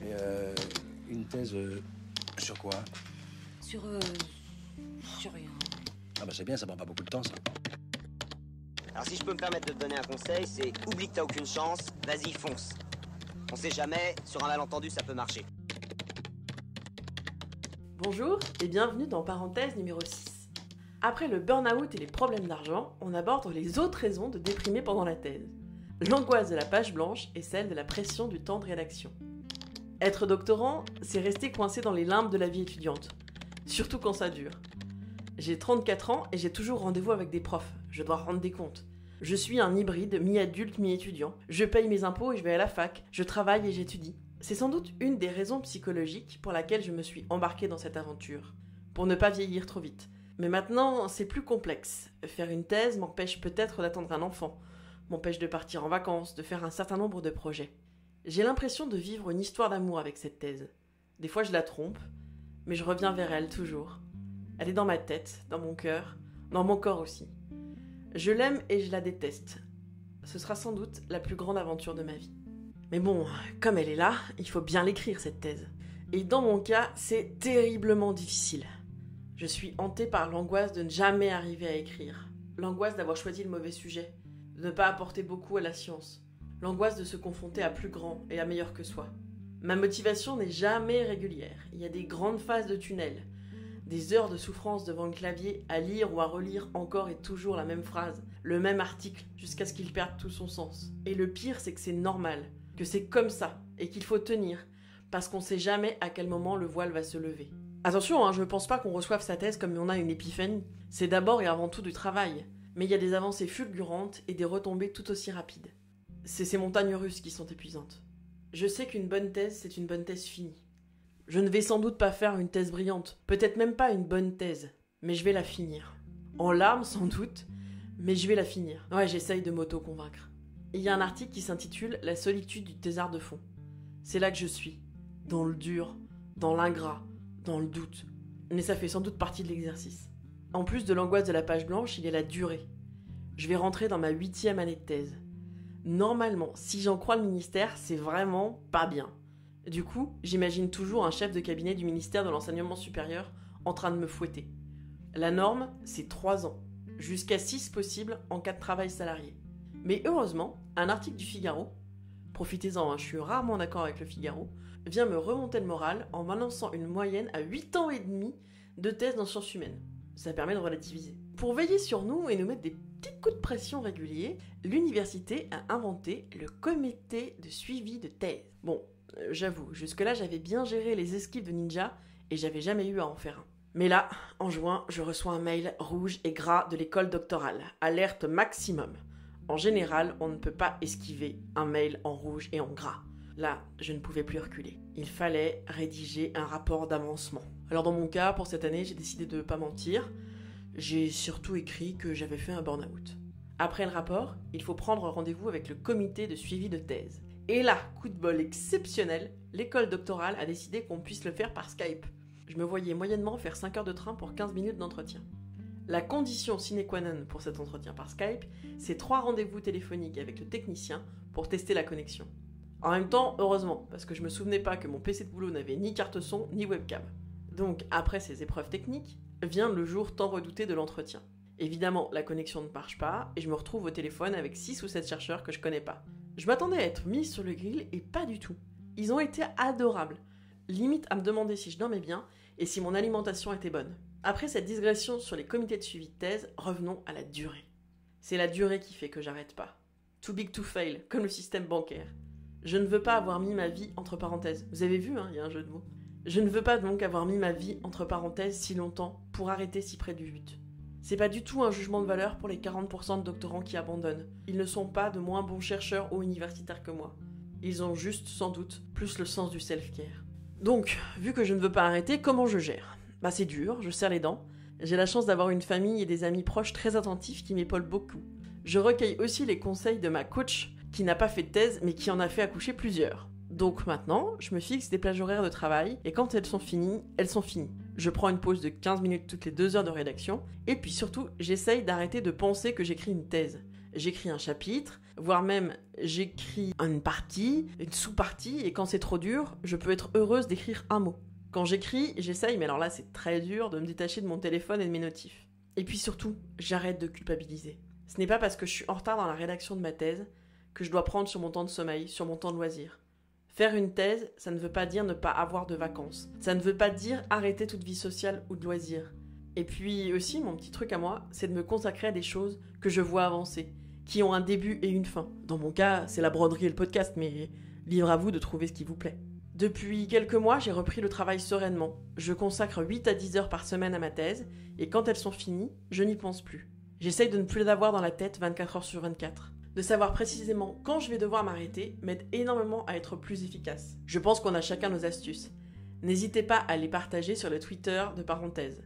Et une thèse sur quoi? Sur rien. Ah bah c'est bien, ça prend pas beaucoup de temps ça. Alors si je peux me permettre de te donner un conseil, c'est oublie que t'as aucune chance, vas-y fonce. On sait jamais, sur un malentendu ça peut marcher. Bonjour et bienvenue dans Parenthèse numéro 6. Après le burn-out et les problèmes d'argent, on aborde les autres raisons de déprimer pendant la thèse. L'angoisse de la page blanche et celle de la pression du temps de rédaction. Être doctorant, c'est rester coincé dans les limbes de la vie étudiante. Surtout quand ça dure. J'ai 34 ans et j'ai toujours rendez-vous avec des profs. Je dois rendre des comptes. Je suis un hybride mi-adulte, mi-étudiant. Je paye mes impôts et je vais à la fac. Je travaille et j'étudie. C'est sans doute une des raisons psychologiques pour laquelle je me suis embarquée dans cette aventure. Pour ne pas vieillir trop vite. Mais maintenant, c'est plus complexe. Faire une thèse m'empêche peut-être d'attendre un enfant. M'empêche de partir en vacances, de faire un certain nombre de projets. J'ai l'impression de vivre une histoire d'amour avec cette thèse. Des fois je la trompe, mais je reviens vers elle toujours. Elle est dans ma tête, dans mon cœur, dans mon corps aussi. Je l'aime et je la déteste. Ce sera sans doute la plus grande aventure de ma vie. Mais bon, comme elle est là, il faut bien l'écrire cette thèse. Et dans mon cas, c'est terriblement difficile. Je suis hantée par l'angoisse de ne jamais arriver à écrire. L'angoisse d'avoir choisi le mauvais sujet, de ne pas apporter beaucoup à la science. L'angoisse de se confronter à plus grand et à meilleur que soi. Ma motivation n'est jamais régulière. Il y a des grandes phases de tunnel. Des heures de souffrance devant le clavier à lire ou à relire encore et toujours la même phrase, le même article, jusqu'à ce qu'il perde tout son sens. Et le pire, c'est que c'est normal, que c'est comme ça, et qu'il faut tenir, parce qu'on sait jamais à quel moment le voile va se lever. Attention, je pense pas qu'on reçoive sa thèse comme on a une épiphanie. C'est d'abord et avant tout du travail. Mais il y a des avancées fulgurantes et des retombées tout aussi rapides. C'est ces montagnes russes qui sont épuisantes. Je sais qu'une bonne thèse, c'est une bonne thèse finie. Je ne vais sans doute pas faire une thèse brillante, peut-être même pas une bonne thèse, mais je vais la finir. En larmes sans doute, mais je vais la finir. Ouais, j'essaye de m'auto-convaincre. Il y a un article qui s'intitule « La solitude du thésard de fond ». C'est là que je suis, dans le dur, dans l'ingrat, dans le doute. Mais ça fait sans doute partie de l'exercice. En plus de l'angoisse de la page blanche, il y a la durée. Je vais rentrer dans ma 8e année de thèse. Normalement, si j'en crois le ministère, c'est vraiment pas bien. Du coup, j'imagine toujours un chef de cabinet du ministère de l'enseignement supérieur en train de me fouetter. La norme, c'est 3 ans, jusqu'à 6 possibles en cas de travail salarié. Mais heureusement, un article du Figaro, profitez-en, je suis rarement d'accord avec le Figaro, vient me remonter le moral en m'annonçant une moyenne à 8 ans et demi de thèse dans sciences humaines. Ça permet de relativiser. Pour veiller sur nous et nous mettre des petits coups de pression réguliers, l'université a inventé le comité de suivi de thèse. Bon, j'avoue, jusque-là j'avais bien géré les esquives de ninja et j'avais jamais eu à en faire un. Mais là, en juin, je reçois un mail rouge et gras de l'école doctorale. Alerte maximum. En général, on ne peut pas esquiver un mail en rouge et en gras. Là, je ne pouvais plus reculer. Il fallait rédiger un rapport d'avancement. Alors dans mon cas, pour cette année, j'ai décidé de ne pas mentir. J'ai surtout écrit que j'avais fait un burn-out. Après le rapport, il faut prendre rendez-vous avec le comité de suivi de thèse. Et là, coup de bol exceptionnel, l'école doctorale a décidé qu'on puisse le faire par Skype. Je me voyais moyennement faire 5 heures de train pour 15 minutes d'entretien. La condition sine qua non pour cet entretien par Skype, c'est 3 rendez-vous téléphoniques avec le technicien pour tester la connexion. En même temps, heureusement, parce que je me souvenais pas que mon PC de boulot n'avait ni carte son ni webcam. Donc, après ces épreuves techniques, vient le jour tant redouté de l'entretien. Évidemment, la connexion ne marche pas et je me retrouve au téléphone avec 6 ou 7 chercheurs que je connais pas. Je m'attendais à être mise sur le grill et pas du tout. Ils ont été adorables. Limite à me demander si je dormais bien et si mon alimentation était bonne. Après cette digression sur les comités de suivi de thèse, revenons à la durée. C'est la durée qui fait que j'arrête pas. Too big to fail, comme le système bancaire. Je ne veux pas avoir mis ma vie entre parenthèses. Vous avez vu, il y a un jeu de mots. Je ne veux pas donc avoir mis ma vie entre parenthèses si longtemps pour arrêter si près du but. C'est pas du tout un jugement de valeur pour les 40% de doctorants qui abandonnent. Ils ne sont pas de moins bons chercheurs ou universitaires que moi. Ils ont juste, sans doute, plus le sens du self-care. Donc, vu que je ne veux pas arrêter, comment je gère ? C'est dur, je serre les dents. J'ai la chance d'avoir une famille et des amis proches très attentifs qui m'épaulent beaucoup. Je recueille aussi les conseils de ma coach, qui n'a pas fait de thèse, mais qui en a fait accoucher plusieurs. Donc maintenant, je me fixe des plages horaires de travail, et quand elles sont finies, elles sont finies. Je prends une pause de 15 minutes toutes les 2 heures de rédaction, et puis surtout, j'essaye d'arrêter de penser que j'écris une thèse. J'écris un chapitre, voire même j'écris une partie, une sous-partie, et quand c'est trop dur, je peux être heureuse d'écrire un mot. Quand j'écris, j'essaye, mais alors là c'est très dur, de me détacher de mon téléphone et de mes notifs. Et puis surtout, j'arrête de culpabiliser. Ce n'est pas parce que je suis en retard dans la rédaction de ma thèse que je dois prendre sur mon temps de sommeil, sur mon temps de loisir. Faire une thèse, ça ne veut pas dire ne pas avoir de vacances. Ça ne veut pas dire arrêter toute vie sociale ou de loisirs. Et puis aussi, mon petit truc à moi, c'est de me consacrer à des choses que je vois avancer, qui ont un début et une fin. Dans mon cas, c'est la broderie et le podcast, mais libre à vous de trouver ce qui vous plaît. Depuis quelques mois, j'ai repris le travail sereinement. Je consacre 8 à 10 heures par semaine à ma thèse, et quand elles sont finies, je n'y pense plus. J'essaye de ne plus les avoir dans la tête 24 heures sur 24. De savoir précisément quand je vais devoir m'arrêter m'aide énormément à être plus efficace. Je pense qu'on a chacun nos astuces. N'hésitez pas à les partager sur le Twitter de Parenthèse,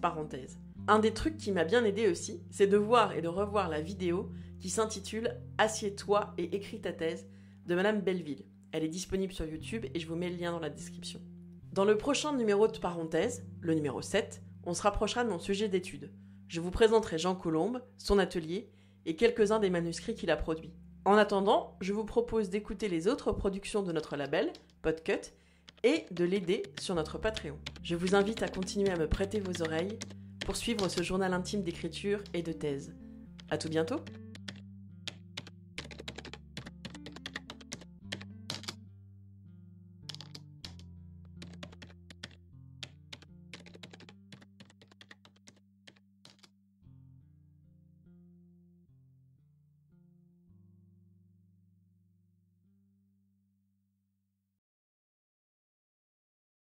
@parenthèse. Un des trucs qui m'a bien aidé aussi, c'est de voir et de revoir la vidéo qui s'intitule « Assieds-toi et écris ta thèse » de Madame Belleville. Elle est disponible sur YouTube et je vous mets le lien dans la description. Dans le prochain numéro de Parenthèse, le numéro 7, on se rapprochera de mon sujet d'étude. Je vous présenterai Jean Colombe, son atelier et quelques-uns des manuscrits qu'il a produits. En attendant, je vous propose d'écouter les autres productions de notre label, Podcut, et de l'aider sur notre Patreon. Je vous invite à continuer à me prêter vos oreilles pour suivre ce journal intime d'écriture et de thèse. À tout bientôt!